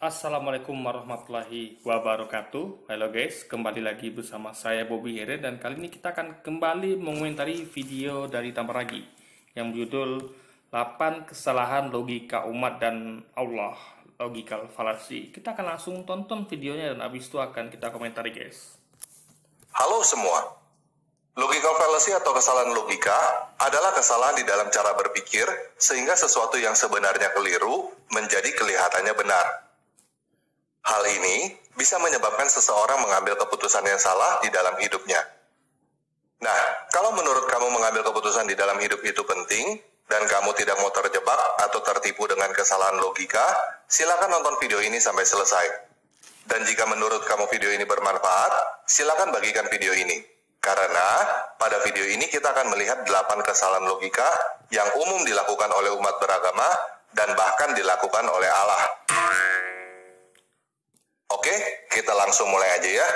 Assalamualaikum warahmatullahi wabarakatuh. Halo guys, kembali lagi bersama saya Bobby Here, dan kali ini kita akan kembali mengomentari video dari Tamparagi yang berjudul 8 kesalahan logika umat dan Allah, logical fallacy. Kita akan langsung tonton videonya dan habis itu akan kita komentari guys. Halo semua. Logical fallacy atau kesalahan logika adalah kesalahan di dalam cara berpikir sehingga sesuatu yang sebenarnya keliru menjadi kelihatannya benar. Hal ini bisa menyebabkan seseorang mengambil keputusan yang salah di dalam hidupnya. Nah, kalau menurut kamu mengambil keputusan di dalam hidup itu penting, dan kamu tidak mau terjebak atau tertipu dengan kesalahan logika, silakan nonton video ini sampai selesai. Dan jika menurut kamu video ini bermanfaat, silakan bagikan video ini. Karena pada video ini kita akan melihat 8 kesalahan logika yang umum dilakukan oleh umat beragama dan bahkan dilakukan oleh Allah. Oke, kita langsung mulai aja ya.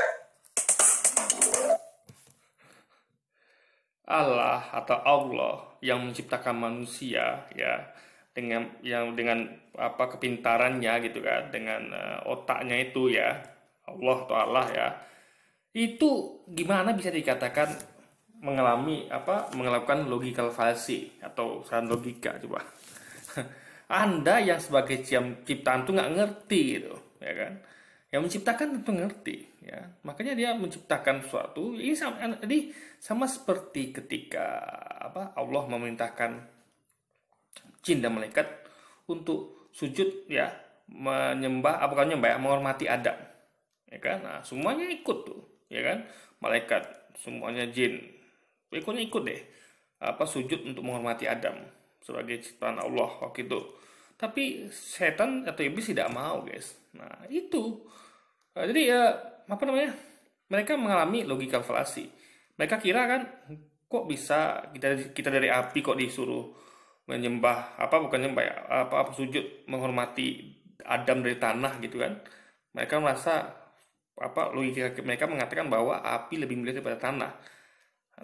Allah atau Allah yang menciptakan manusia ya dengan kepintarannya gitu kan, dengan otaknya itu ya, Allah atau Allah ya. Itu gimana bisa dikatakan melakukan logical fallacy atau kesalahan logika coba. Anda yang sebagai ciptaan tuh nggak ngerti gitu, ya kan? Yang menciptakan tentu ngerti, ya. Makanya dia menciptakan sesuatu. Ini sama seperti ketika Allah memerintahkan jin dan malaikat untuk sujud, ya, menghormati Adam, ya kan? Nah, semuanya ikut tuh, ya kan? Malaikat, semuanya jin, ikut deh, sujud untuk menghormati Adam sebagai ciptaan Allah waktu itu. Tapi setan atau iblis tidak mau, guys. Nah, itu. Jadi mereka mengalami logical fallacy. Mereka kira kan, kok bisa kita dari api kok disuruh menyembah sujud menghormati Adam dari tanah gitu kan. Mereka merasa logika mereka mengatakan bahwa api lebih mulia daripada tanah.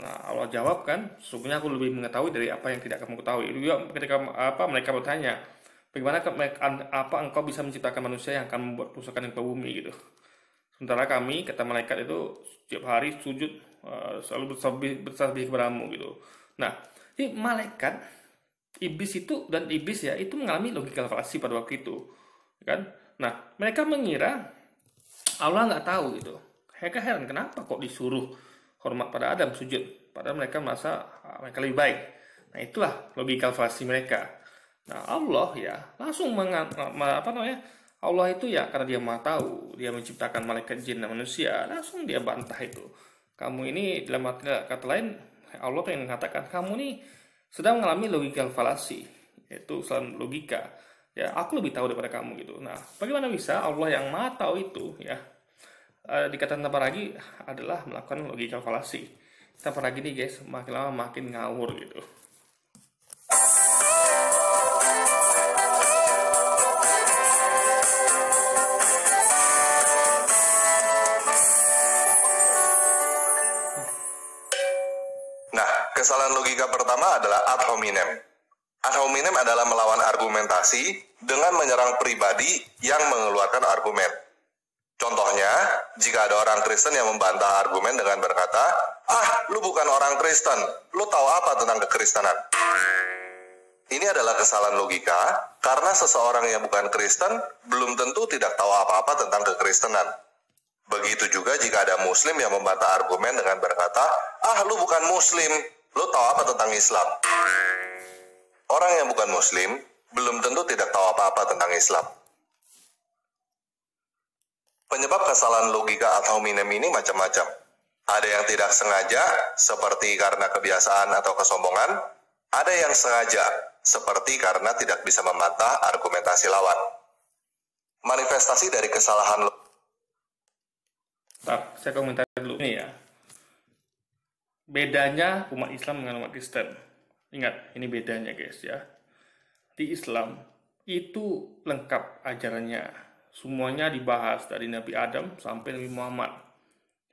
Nah, Allah jawab kan, sesungguhnya aku lebih mengetahui dari apa yang tidak kamu ketahui. Itu juga ketika mereka bertanya, bagaimana engkau bisa menciptakan manusia yang akan membuat kerusakan di bumi gitu. Sementara kami, kata malaikat itu, setiap hari sujud selalu bertasbih kepadamu gitu. Nah, ini malaikat, iblis ya, itu mengalami logical fallacy pada waktu itu, kan? Nah, mereka mengira Allah nggak tahu gitu. Mereka heran kenapa kok disuruh hormat pada Adam, sujud, padahal mereka merasa mereka lebih baik. Nah, itulah logical fallacy mereka. Nah, Allah ya langsung Allah itu ya, karena dia maha tahu, dia menciptakan malaikat jin dan manusia, langsung dia bantah itu. Kamu ini, dalam kata lain, Allah pengen mengatakan kamu ini sedang mengalami logical fallacy, yaitu kesalahan logika. Ya, aku lebih tahu daripada kamu gitu. Nah, bagaimana bisa Allah yang maha tahu itu ya dikatakan Tamparagi adalah melakukan logical fallacy. Tamparagi nih guys, makin lama makin ngawur gitu. Kesalahan logika pertama adalah ad hominem. Ad hominem adalah melawan argumentasi dengan menyerang pribadi yang mengeluarkan argumen. Contohnya, jika ada orang Kristen yang membantah argumen dengan berkata, lu bukan orang Kristen, lu tahu apa tentang kekristenan? Ini adalah kesalahan logika, karena seseorang yang bukan Kristen belum tentu tidak tahu apa-apa tentang kekristenan. Begitu juga jika ada Muslim yang membantah argumen dengan berkata, lu bukan Muslim, lu tahu apa tentang Islam? Orang yang bukan Muslim belum tentu tidak tahu apa-apa tentang Islam. Penyebab kesalahan logika ad hominem ini macam-macam. Ada yang tidak sengaja, seperti karena kebiasaan atau kesombongan. Ada yang sengaja, seperti karena tidak bisa membantah argumentasi lawan. Manifestasi dari kesalahan saya komentar dulu nih ya. Bedanya umat Islam dengan umat Kristen. Ingat, ini bedanya guys ya. Di Islam itu lengkap ajarannya. Semuanya dibahas dari Nabi Adam sampai Nabi Muhammad.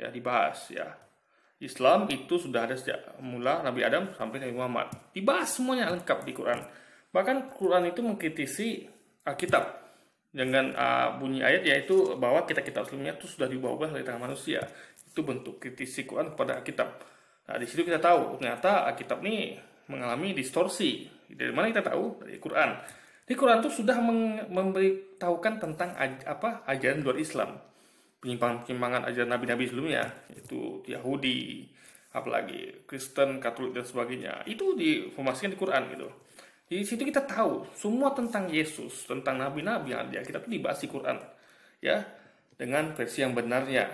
Ya, dibahas ya. Islam itu sudah ada sejak mula Nabi Adam sampai Nabi Muhammad. Dibahas semuanya lengkap di Quran. Bahkan Quran itu mengkritisi Alkitab. Dengan bunyi ayat yaitu bahwa kitab-kitab sebelumnya itu sudah dibawa oleh tangan manusia. Itu bentuk kritisi Quran kepada Alkitab. Nah, di situ kita tahu ternyata Alkitab ini mengalami distorsi. Dari mana kita tahu? Dari Quran. Di Quran itu sudah memberitahukan tentang ajaran luar Islam, penyimpangan ajaran nabi-nabi sebelumnya, yaitu Yahudi, apalagi Kristen, Katolik dan sebagainya. Itu diinformasikan di Quran gitu. Di situ kita tahu semua tentang Yesus, tentang nabi-nabi yang ada. Kita tuh dibahas di Quran, ya, dengan versi yang benarnya.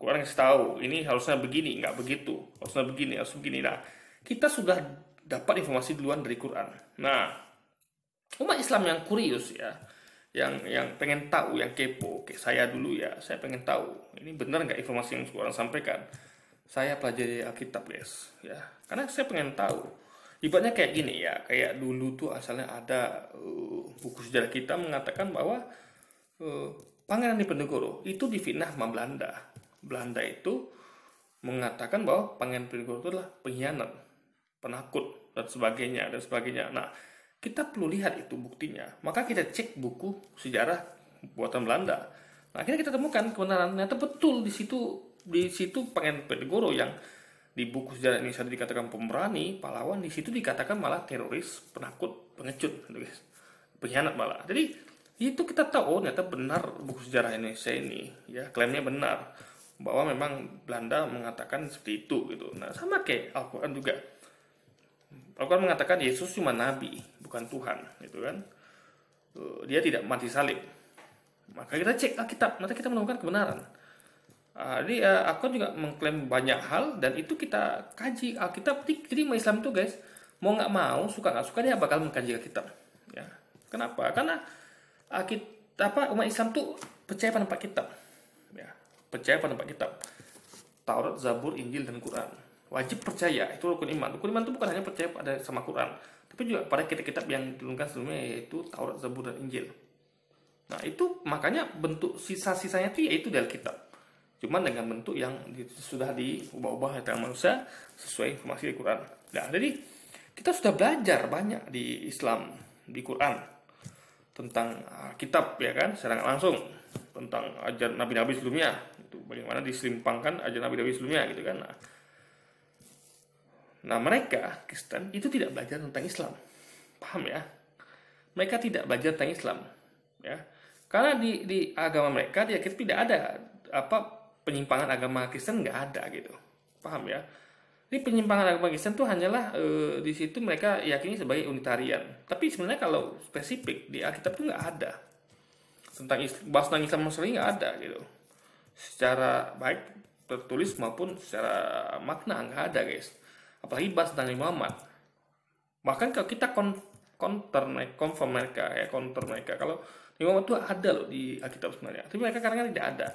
Quran yang tahu ini harusnya begini, nggak begitu, harusnya begini, harus begini. Nah, kita sudah dapat informasi duluan dari Quran. Nah, umat Islam yang kurius ya, yang pengen tahu, yang kepo, kayak saya dulu ya, saya pengen tahu ini benar nggak informasi yang Quran sampaikan. Saya pelajari Alkitab guys, ya, karena saya pengen tahu. Ibaratnya kayak gini ya, kayak dulu tuh asalnya ada buku sejarah kita mengatakan bahwa Pangeran Diponegoro itu difitnah sama Belanda. Belanda itu mengatakan bahwa Pangeran Diponegoro itu adalah pengkhianat, penakut dan sebagainya dan sebagainya. Nah, kita perlu lihat itu buktinya. Maka kita cek buku sejarah buatan Belanda. Nah, akhirnya kita temukan kebenaran ternyata betul di situ Pangeran Diponegoro yang di buku sejarah Indonesia dikatakan pemberani, pahlawan, di situ dikatakan malah teroris, penakut, pengecut, pengkhianat malah. Jadi itu kita tahu ternyata benar buku sejarah Indonesia ini, ya, klaimnya benar bahwa memang Belanda mengatakan seperti itu gitu. Nah, sama kayak Al-Quran juga. Al-Quran mengatakan Yesus cuma nabi, bukan Tuhan, gitu kan. Dia tidak mati salib. Maka kita cek Alkitab, nanti kita menemukan kebenaran. Jadi aku juga mengklaim banyak hal dan itu kita kaji Alkitab. Jadi umat Islam itu guys, mau nggak mau, suka nggak suka dia bakal mengkaji Alkitab. Ya, kenapa? Karena umat Islam tuh percaya pada 4 kitab. Ya, percaya pada 4 kitab. Taurat, Zabur, Injil dan Quran. Wajib percaya, itu rukun iman. Rukun iman itu bukan hanya percaya pada sama Quran, tapi juga pada kitab-kitab yang diturunkan sebelumnya, yaitu Taurat, Zabur dan Injil. Nah, itu makanya bentuk sisa-sisanya itu yaitu dari Alkitab. Cuman dengan bentuk yang sudah diubah-ubah oleh tangan manusia sesuai informasi di Quran. Nah, jadi kita sudah belajar banyak di Islam, di Quran tentang kitab ya kan, secara langsung tentang ajaran nabi-nabi sebelumnya, itu bagaimana diselimpangkan ajaran nabi-nabi sebelumnya gitu kan. Nah, mereka Kristen itu tidak belajar tentang Islam, paham ya? Mereka tidak belajar tentang Islam, ya, karena di agama mereka dia tidak ada penyimpangan agama Kristen, nggak ada gitu, paham ya? Jadi penyimpangan agama Kristen itu hanyalah di situ mereka yakini sebagai unitarian. Tapi sebenarnya kalau spesifik di Alkitab itu nggak ada tentang bahas tentang Islam sekali, nggak ada gitu. Secara baik tertulis maupun secara makna nggak ada guys. Apalagi bahas tentang Nabi Muhammad. Bahkan kalau kita counter mereka, kalau Nabi Muhammad itu ada loh di Alkitab sebenarnya. Tapi mereka kadang-kadang tidak ada.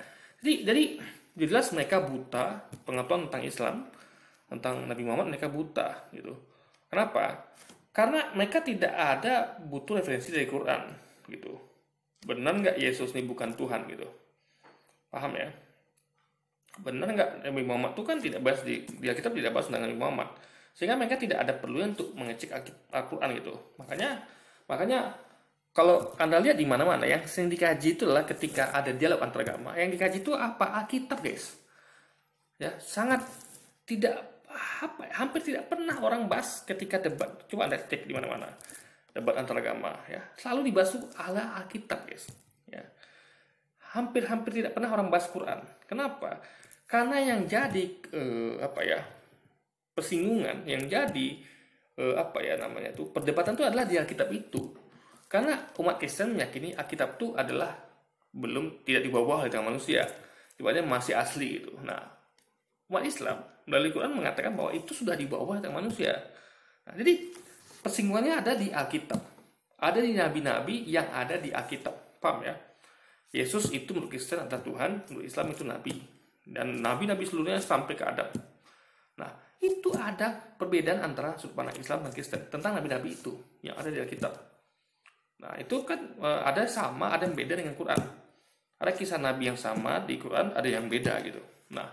Jadi jelas mereka buta pengetahuan tentang Islam, tentang Nabi Muhammad mereka buta gitu. Kenapa? Karena mereka tidak ada butuh referensi dari Quran gitu. Benar nggak Yesus ini bukan Tuhan gitu? Paham ya? Benar nggak Nabi Muhammad itu kan tidak bahas di Alkitab, tidak bahas tentang Nabi Muhammad, sehingga mereka tidak ada perlu untuk mengecek Al-Quran gitu. Makanya kalau Anda lihat di mana-mana yang sering dikaji itu adalah ketika ada dialog antar agama. Yang dikaji itu apa? Alkitab, guys. Ya, sangat tidak hampir tidak pernah orang bahas ketika debat. Coba Anda cek di mana-mana. Debat antar agama, ya. Selalu dibahas ala Alkitab, guys. Ya. Hampir tidak pernah orang bahas Quran. Kenapa? Karena yang jadi persinggungan, yang jadi perdebatan itu adalah di Alkitab itu. Karena umat Kristen meyakini Alkitab itu adalah tidak dibawa oleh tangan manusia, ibaratnya masih asli gitu. Nah, umat Islam melalui Quran mengatakan bahwa itu sudah dibawa oleh tangan manusia. Nah, jadi persinggungannya ada di Alkitab, ada di nabi-nabi yang ada di Alkitab, paham ya? Yesus itu menurut Kristen adalah Tuhan, menurut Islam itu nabi, dan nabi-nabi seluruhnya sampai ke Adam. Nah, itu ada perbedaan antara sudut pandang Islam dan Kristen tentang nabi-nabi itu yang ada di Alkitab. Nah, itu kan ada sama, ada yang beda dengan Quran. Ada kisah Nabi yang sama di Quran, ada yang beda gitu. Nah,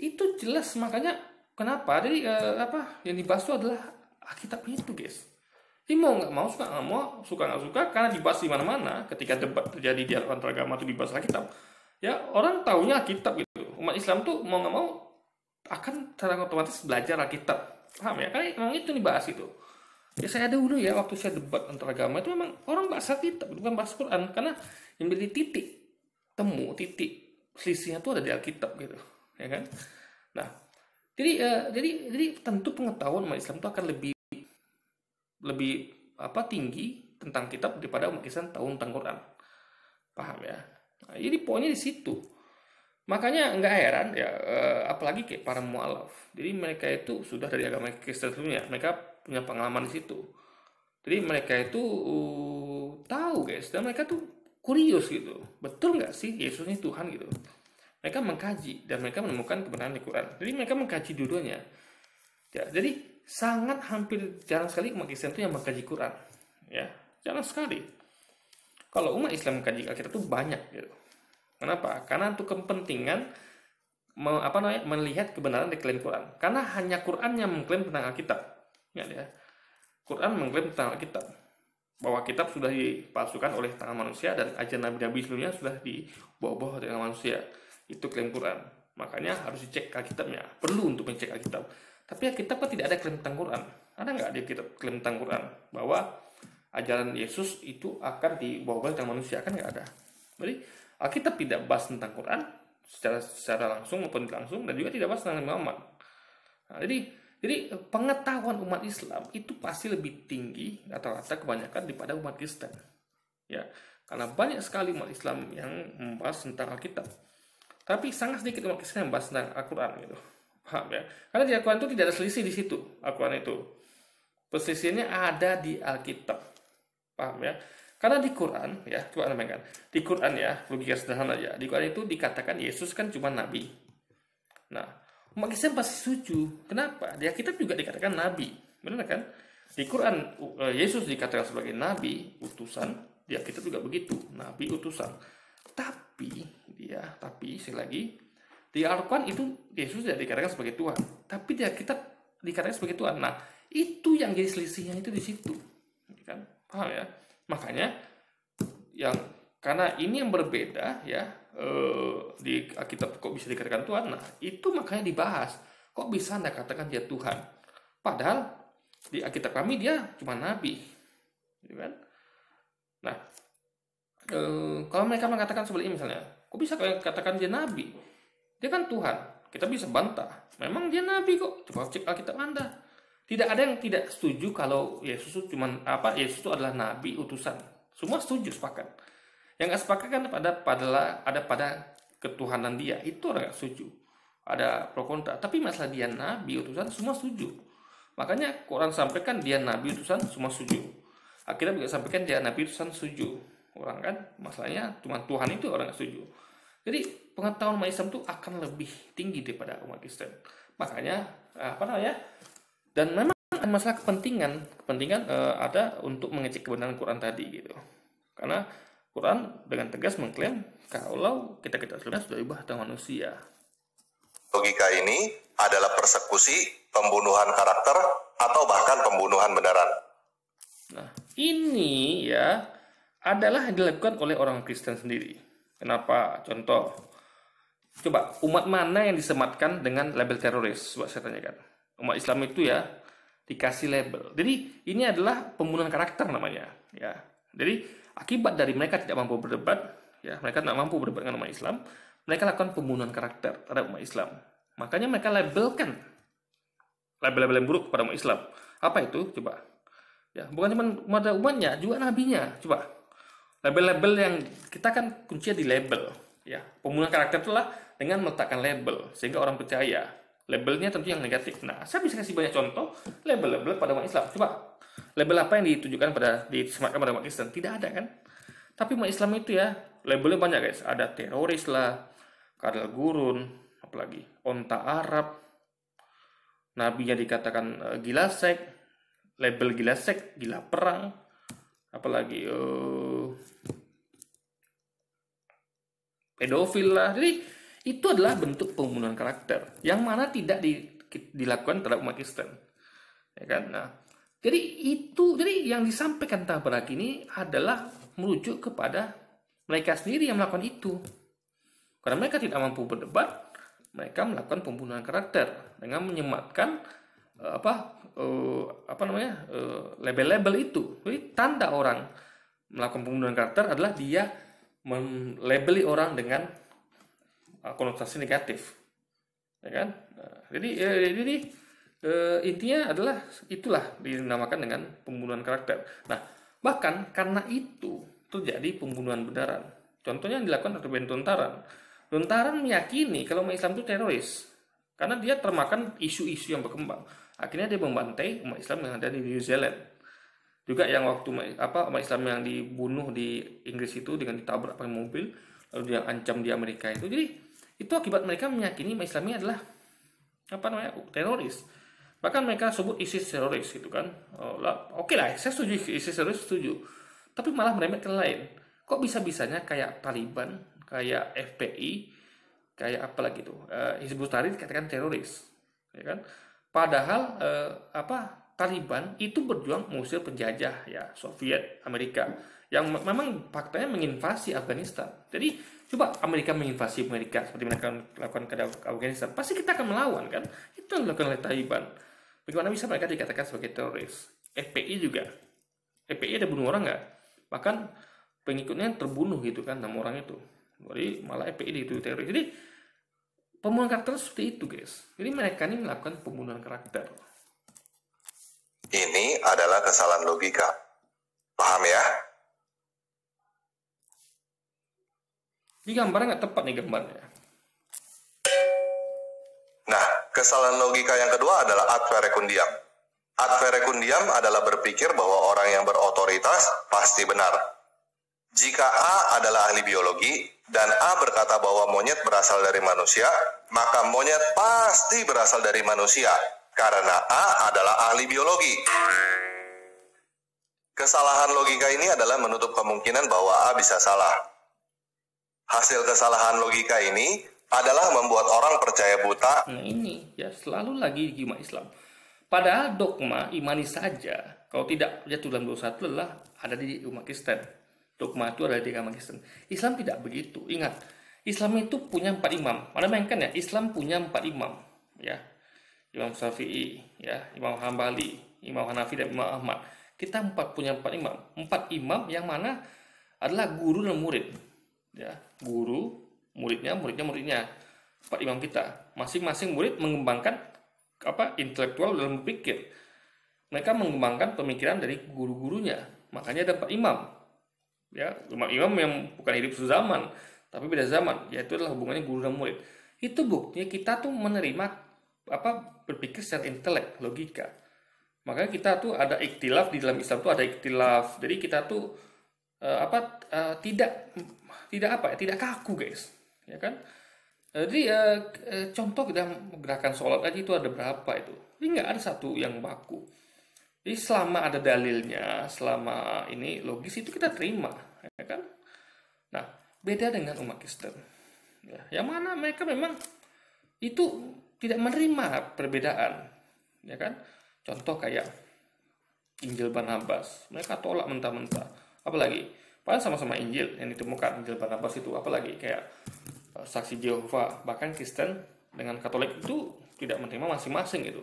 itu jelas makanya kenapa? Jadi yang dibahas itu adalah Alkitab itu, guys. Ini mau nggak mau, suka nggak mau, suka nggak suka, karena dibahas di mana-mana. Ketika debat terjadi di antar agama itu dibahas Alkitab, ya orang taunya Alkitab gitu. Umat Islam tuh mau nggak mau akan secara otomatis belajar Alkitab, paham ya? Karena memang itu dibahas itu. Ya saya ada dulu ya waktu saya debat antar agama itu memang orang bahas Alkitab, bukan bahas Quran, karena yang menjadi titik temu, titik selisihnya tuh ada di Alkitab gitu, ya kan? Nah, jadi tentu pengetahuan umat Islam itu akan lebih tinggi tentang kitab daripada umat Kristen tahu tentang Quran, paham ya? Nah, jadi poinnya di situ. Makanya nggak heran ya, apalagi kayak para mualaf. Jadi mereka itu sudah dari agama Kristen sebelumnya, mereka punya pengalaman di situ. Jadi mereka itu tahu guys, dan mereka tuh kurios gitu. Betul nggak sih Yesus ini Tuhan gitu? Mereka mengkaji dan mereka menemukan kebenaran di Quran. Jadi mereka mengkaji dua-duanya. Ya, jadi sangat hampir jarang sekali umat Kristen itu yang mengkaji Quran. Ya, jarang sekali. Kalau umat Islam mengkaji Alkitab itu banyak gitu. Kenapa? Karena untuk kepentingan melihat kebenaran di klaim Quran. Karena hanya Quran yang mengklaim tentang Alkitab. Ya. Quran mengklaim tentang Alkitab. Bahwa kitab sudah dipalsukan oleh tangan manusia dan ajaran nabi-nabi sebelumnya sudah dibawa-bawa oleh tangan manusia. Itu klaim Quran. Makanya harus dicek Alkitabnya. Perlu untuk mencek Alkitab. Tapi Alkitab kan tidak ada klaim tentang Quran. Ada nggak di kitab klaim tentang Quran? Bahwa ajaran Yesus itu akan dibawa oleh tangan manusia. Kan nggak ada. Jadi Alkitab tidak bahas tentang Quran secara langsung maupun tidak langsung, dan juga tidak bahas tentang Muhammad. Nah, jadi pengetahuan umat Islam itu pasti lebih tinggi rata-rata kebanyakan daripada umat Kristen. Ya, karena banyak sekali umat Islam yang membahas tentang Alkitab. Tapi sangat sedikit umat Kristen yang membahas tentang Al-Quran gitu. Paham ya? Karena di Al-Quran itu tidak ada selisih di situ. Al-Quran itu perselisihannya ada di Alkitab. Paham ya? Karena di Quran, ya, coba namanya kan. Di Quran ya, logika sederhana aja. Di Quran itu dikatakan Yesus kan cuma nabi. Nah, umat Kristen pasti setuju. Kenapa? Di Alkitab juga dikatakan nabi. Benar kan? Di Quran Yesus dikatakan sebagai nabi, utusan. Di Alkitab juga begitu, nabi, utusan. Tapi sekali lagi, di Al-Quran itu Yesus tidak dikatakan sebagai Tuhan. Tapi di Alkitab dikatakan sebagai Tuhan. Nah, itu yang jadi selisihnya itu di situ. Kan? Paham ya? Makanya karena ini yang berbeda ya, di Alkitab kok bisa dikatakan Tuhan. Nah, itu makanya dibahas. Kok bisa Anda katakan dia Tuhan? Padahal di Alkitab kami dia cuma nabi. Gitu kan? Nah, kalau mereka mengatakan seperti ini misalnya, kok bisa kalian katakan dia nabi? Dia kan Tuhan. Kita bisa bantah. Memang dia nabi kok. Coba cek Alkitab Anda. Tidak ada yang tidak setuju kalau Yesus itu Yesus itu adalah nabi utusan. Semua setuju, sepakat. Yang nggak sepakat kan pada ketuhanan dia. Itu orang nggak setuju. Ada pro kontra. Tapi masalah dia nabi utusan, semua setuju. Makanya Quran sampaikan dia nabi utusan, semua setuju. Akhirnya juga sampaikan dia nabi utusan, setuju. Orang kan masalahnya cuma Tuhan itu orang nggak setuju. Jadi pengetahuan umat Islam itu akan lebih tinggi daripada umat Kristen. Makanya dan memang masalah kepentingan ada untuk mengecek kebenaran Quran tadi gitu. Karena Quran dengan tegas mengklaim kalau kita sudah diubah tangan manusia. Logika ini adalah persekusi, pembunuhan karakter, atau bahkan pembunuhan beneran. Nah, ini ya adalah yang dilakukan oleh orang Kristen sendiri. Kenapa? Contoh, coba umat mana yang disematkan dengan label teroris? Coba saya tanyakan. Umat Islam itu ya dikasih label. Jadi ini adalah pembunuhan karakter namanya. Ya, jadi akibat dari mereka tidak mampu berdebat, ya mereka tidak mampu berdebat dengan umat Islam, mereka lakukan pembunuhan karakter terhadap umat Islam. Makanya mereka labelkan label-label yang buruk kepada umat Islam. Apa itu? Coba. Ya, bukan cuma umatnya, juga nabinya. Coba. Label-label yang kita kan kuncinya di label. Ya, pembunuhan karakter itulah dengan meletakkan label sehingga orang percaya. Labelnya tentu yang negatif. Nah, saya bisa kasih banyak contoh label-label pada umat Islam. Coba, label apa yang ditujukan disematkan pada umat Kristen? Tidak ada kan? Tapi umat Islam itu ya, labelnya banyak guys. Ada teroris lah, kadal gurun, apalagi onta Arab, nabinya dikatakan gila sek, label gila sek, gila perang, apalagi pedofil lah. Jadi itu adalah bentuk pembunuhan karakter yang mana tidak dilakukan terhadap umat Kristen, ya kan? Nah, Jadi yang disampaikan Tabrak ini adalah merujuk kepada mereka sendiri yang melakukan itu. Karena mereka tidak mampu berdebat, mereka melakukan pembunuhan karakter dengan menyematkan label-label itu. Jadi tanda orang melakukan pembunuhan karakter adalah dia melabeli orang dengan konotasi negatif, ya kan? Jadi intinya adalah itulah dinamakan dengan pembunuhan karakter. Nah, bahkan karena itu terjadi pembunuhan beneran. Contohnya yang dilakukan oleh Ben Tuntaran. Tuntaran meyakini kalau umat Islam itu teroris karena dia termakan isu-isu yang berkembang. Akhirnya dia membantai umat Islam yang ada di New Zealand. Juga yang waktu umat Islam yang dibunuh di Inggris itu dengan ditabrak pakai mobil, lalu dia ancam di Amerika itu. Jadi itu akibat mereka meyakini umat Islam ini adalah teroris. Bahkan mereka sebut ISIS teroris gitu kan. Oke lah, saya setuju ISIS teroris, setuju. Tapi malah merembet ke lain. Kok bisa-bisanya kayak Taliban, kayak FPI, kayak apa lagi tuh, Hizbut Tahrir dikatakan teroris, ya kan? Padahal Taliban itu berjuang mengusir penjajah ya Soviet, Amerika yang memang faktanya menginvasi Afghanistan. Jadi coba Amerika menginvasi Amerika seperti mereka lakukan ke Afghanistan, pasti kita akan melawan kan? Itu yang dilakukan oleh Taliban. Bagaimana bisa mereka dikatakan sebagai teroris? FPI juga. FPI ada bunuh orang nggak? Bahkan pengikutnya terbunuh gitu kan, 6 orang itu. Jadi malah FPI itu teroris. Jadi pembunuhan karakter seperti itu guys. Jadi mereka ini melakukan pembunuhan karakter. Ini adalah kesalahan logika. Paham ya? Ini gambarnya nggak tepat nih gambarnya. Nah, kesalahan logika yang kedua adalah ad verecundiam. Ad verecundiam adalah berpikir bahwa orang yang berotoritas pasti benar. Jika A adalah ahli biologi dan A berkata bahwa monyet berasal dari manusia, maka monyet pasti berasal dari manusia karena A adalah ahli biologi. Kesalahan logika ini adalah menutup kemungkinan bahwa A bisa salah. Hasil kesalahan logika ini adalah membuat orang percaya buta. Nah ini ya selalu lagi di umat Islam. Padahal dogma imani saja, kalau tidak jatuh dalam dosa itu adalah ada di umat Kristen. Dogma itu ada di agama Kristen. Islam tidak begitu. Ingat, Islam itu punya 4 imam. Mana bayangkan ya, Islam punya 4 imam. Ya, Imam Syafi'i, ya, Imam Hambali, Imam Hanafi dan Imam Ahmad. Kita punya 4 imam. 4 imam yang mana adalah guru dan murid. Ya, guru, muridnya. 4 imam kita. Masing-masing murid mengembangkan intelektual dalam berpikir. Mereka mengembangkan pemikiran dari guru-gurunya. Makanya ada 4 imam. Ya, imam yang bukan hidup sezaman, tapi beda zaman, yaitu adalah hubungannya guru dan murid. Itu buktinya kita tuh menerima berpikir secara intelek, logika. Makanya kita tuh ada ikhtilaf di dalam Islam tuh ada ikhtilaf. Jadi kita tuh tidak kaku guys, ya kan? Jadi contoh dalam gerakan sholat aja itu ada berapa itu? Jadi nggak ada satu yang baku. Jadi selama ada dalilnya, selama ini logis itu kita terima, ya kan? Nah, beda dengan umat Kristen, ya, yang mana mereka memang itu tidak menerima perbedaan, ya kan? Contoh kayak Injil Barnabas, mereka tolak mentah-mentah. Apalagi, padahal sama-sama Injil yang ditemukan Injil Barnabas itu, apalagi kayak saksi Yehova, bahkan Kristen dengan Katolik itu tidak menerima masing-masing gitu,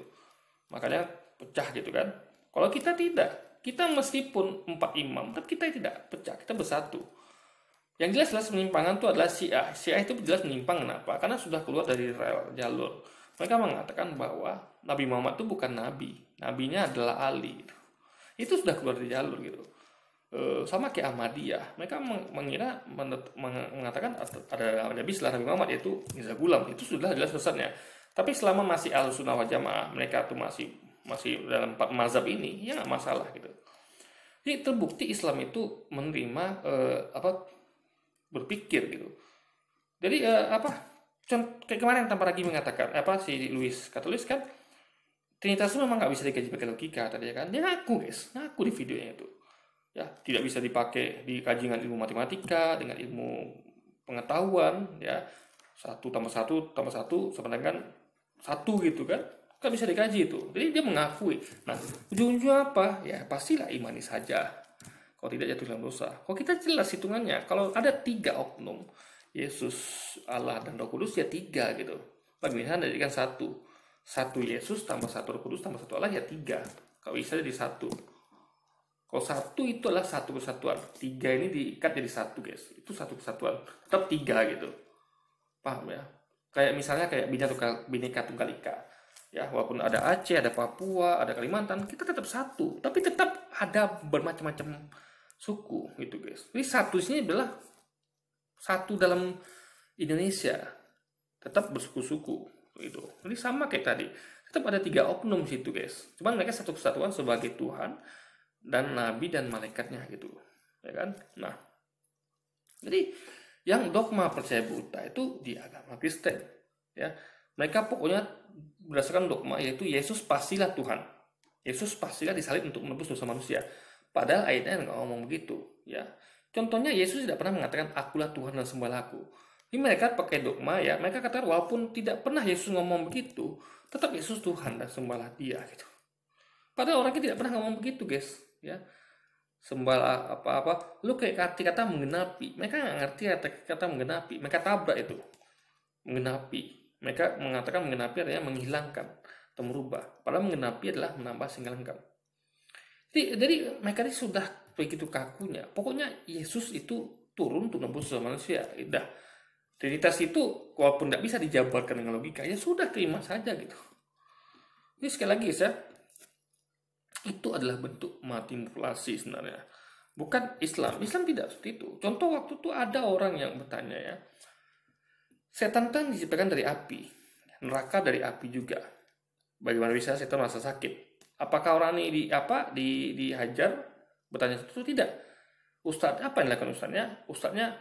makanya pecah gitu kan. Kalau kita tidak, kita meskipun 4 imam, tapi kita tidak pecah, kita bersatu. Yang jelas penyimpangan itu adalah Syiah. Syiah itu jelas menyimpang, kenapa? Karena sudah keluar dari jalur. Mereka mengatakan bahwa Nabi Muhammad itu bukan nabi, nabinya adalah Ali. Itu sudah keluar dari jalur gitu. Sama kayak Ahmadiyah, mereka mengatakan ada nabi setelah Nabi Muhammad, yaitu Mirza Ghulam. Itu sudah jelas sesatnya. Tapi selama masih Ahlussunnah wal Jamaah, mereka tuh masih dalam 4 mazhab ini, ya nggak masalah gitu. Jadi terbukti Islam itu menerima berpikir gitu. Jadi kayak kemarin tanpa lagi mengatakan si Louis Katolik kan, Trinitas itu memang nggak bisa dikaji pakai logika tadi kan. Dia ngaku di videonya itu. Ya, tidak bisa dipakai dikaji dengan ilmu matematika, dengan ilmu pengetahuan, ya. 1 tambah 1 tambah 1 sama dengan 1 gitu kan. Kan bisa dikaji itu. Jadi dia mengakui. Nah, ujung-ujungnya apa? Ya pastilah imani saja. Kalau tidak jatuh dalam dosa. Kalau kita jelas hitungannya, kalau ada 3 oknum, Yesus, Allah, dan Roh Kudus ya 3 gitu. Bagaimana jadikan 1? 1 Yesus tambah 1 Roh Kudus tambah 1 Allah ya 3. Kalau bisa jadi 1. Kalau 1 itu adalah 1 kesatuan. 3 ini diikat jadi 1 guys. Itu 1 kesatuan. Tetap 3 gitu. Paham ya? Kayak misalnya kayak Bhinneka Tunggal Ika. Ya, walaupun ada Aceh, ada Papua, ada Kalimantan, kita tetap satu. Tapi tetap ada bermacam-macam suku gitu guys. Jadi satu sini adalah satu dalam Indonesia. Tetap bersuku-suku gitu. Jadi sama kayak tadi. Tetap ada 3 oknum situ guys. Cuman mereka satu kesatuan sebagai Tuhan dan Nabi dan malaikatnya gitu. Ya kan? Nah. Jadi yang dogma percaya buta itu di agama Kristen. Ya. Mereka pokoknya berdasarkan dogma yaitu Yesus pastilah Tuhan. Yesus pastilah disalib untuk menebus dosa manusia. Padahal ayatnya nggak ngomong begitu. Ya, contohnya Yesus tidak pernah mengatakan akulah Tuhan dan sembahlah aku. Ini mereka pakai dogma ya. Mereka katakan walaupun tidak pernah Yesus ngomong begitu, tetap Yesus Tuhan dan sembahlah Dia gitu. Padahal orangnya tidak pernah ngomong begitu guys. Ya, sembahlah apa-apa. Lu kayak kata menggenapi. Mereka nggak ngerti kata menggenapi. Mereka tabrak itu. Menggenapi. Mereka mengatakan menggenapi artinya menghilangkan atau merubah. Padahal menggenapi adalah menambah sehingga lengkap. Jadi mereka ini sudah begitu kakunya. Pokoknya Yesus itu turun untuk menebus dosa manusia. Udah. Trinitas itu walaupun tidak bisa dijabarkan dengan logika, ya sudah terima saja gitu. Ini sekali lagi ya, itu adalah bentuk manipulasi sebenarnya. Bukan Islam. Islam tidak seperti itu. Contoh waktu itu ada orang yang bertanya ya, setan kan diciptakan dari api, neraka dari api juga. Bagaimana bisa setan merasa sakit? Apakah orang ini dihajar? Bertanya itu tidak. Ustadz apa yang dilakukan ustadznya? Ustadznya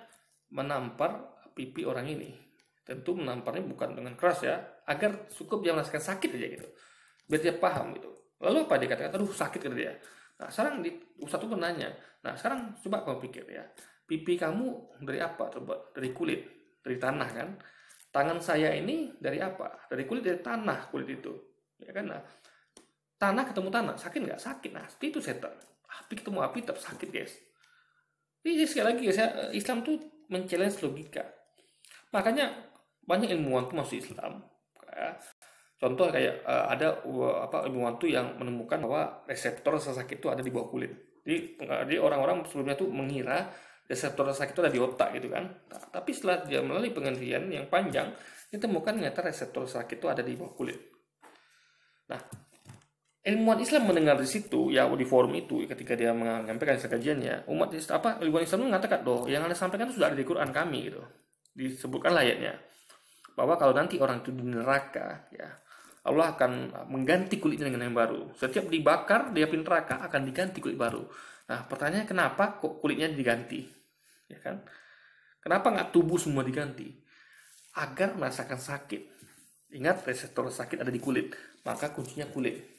menampar pipi orang ini. Tentu menamparnya bukan dengan keras ya, agar cukup dia merasakan sakit aja gitu, biar dia paham gitu. Lalu apa dia katakan? Aduh sakit kata dia. Nah sekarang ustadz itu menanya. Nah sekarang coba kamu pikir ya, pipi kamu dari apa? Coba dari kulit. Dari tanah kan, tangan saya ini dari apa? Dari kulit, dari tanah kulit itu, ya kan? Nah, tanah ketemu tanah, sakit nggak? Sakit. Nah, seperti itu setan. Api ketemu api tetap sakit guys. Jadi sekali lagi guys ya, Islam tuh men-challenge logika. Makanya banyak ilmuwan tuh masuk Islam. Contoh kayak ada ilmuwan tuh yang menemukan bahwa reseptor rasa sakit itu ada di bawah kulit. Jadi orang-orang sebelumnya tuh mengira reseptor rasa sakit itu ada di otak gitu kan. Nah, tapi setelah dia melalui penelitian yang panjang, ditemukan ternyata reseptor rasa sakit itu ada di bawah kulit. Nah, ilmuwan Islam mendengar di situ ya di forum itu ketika dia menyampaikan kajiannya, ilmuwan Islam mengatakan, "Doh, yang Anda sampaikan itu sudah ada di Quran kami gitu." Disebutkan ayatnya bahwa kalau nanti orang itu di neraka ya, Allah akan mengganti kulitnya dengan yang baru. Setiap dibakar di api neraka akan diganti kulit baru. Nah, pertanyaannya kenapa kok kulitnya diganti? Ya kan? Kenapa nggak tubuh semua diganti? Agar merasakan sakit. Ingat reseptor sakit ada di kulit, maka kuncinya kulit.